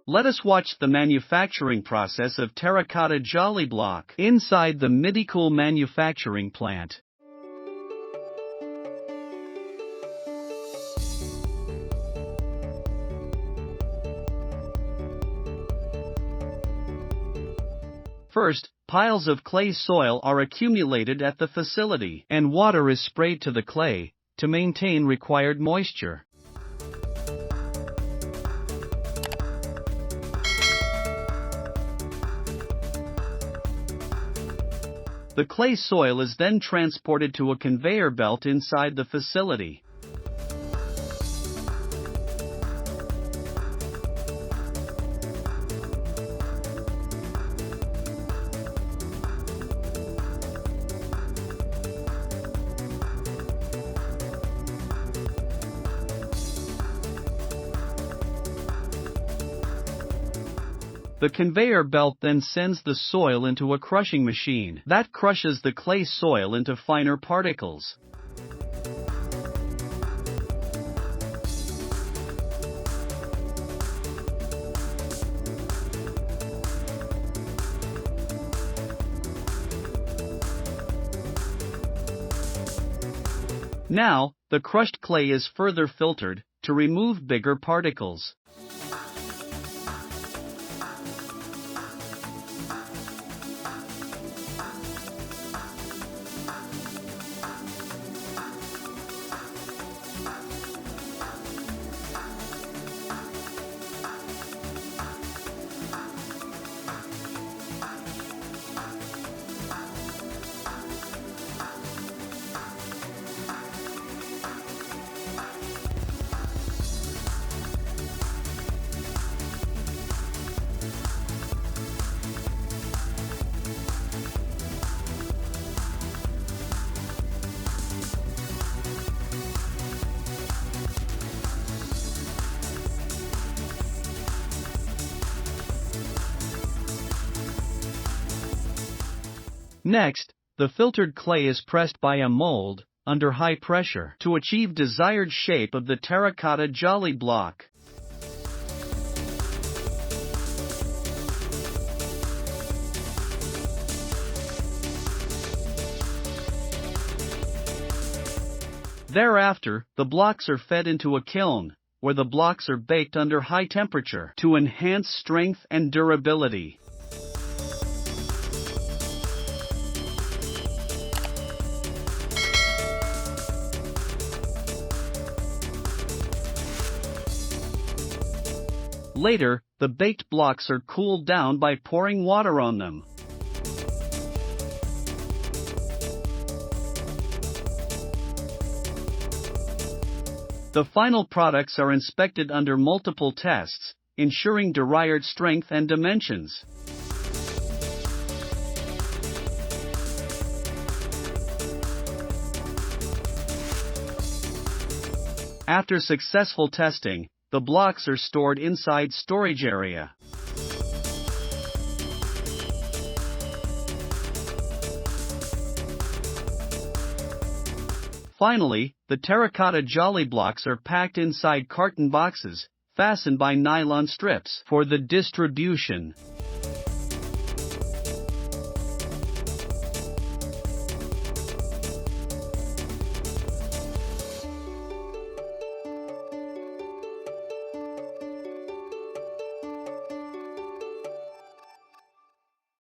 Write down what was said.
Let us watch the manufacturing process of terracotta jolly block inside the Mitticool manufacturing plant. First, piles of clay soil are accumulated at the facility, and water is sprayed to the clay to maintain required moisture. The clay soil is then transported to a conveyor belt inside the facility. The conveyor belt then sends the soil into a crushing machine that crushes the clay soil into finer particles. Now, the crushed clay is further filtered to remove bigger particles. Next, the filtered clay is pressed by a mold, under high pressure, to achieve desired shape of the terracotta jolly block. Thereafter, the blocks are fed into a kiln, where the blocks are baked under high temperature to enhance strength and durability. Later, the baked blocks are cooled down by pouring water on them. The final products are inspected under multiple tests, ensuring desired strength and dimensions. After successful testing, the blocks are stored inside storage area. Finally, the terracotta jolly blocks are packed inside carton boxes, fastened by nylon strips for the distribution.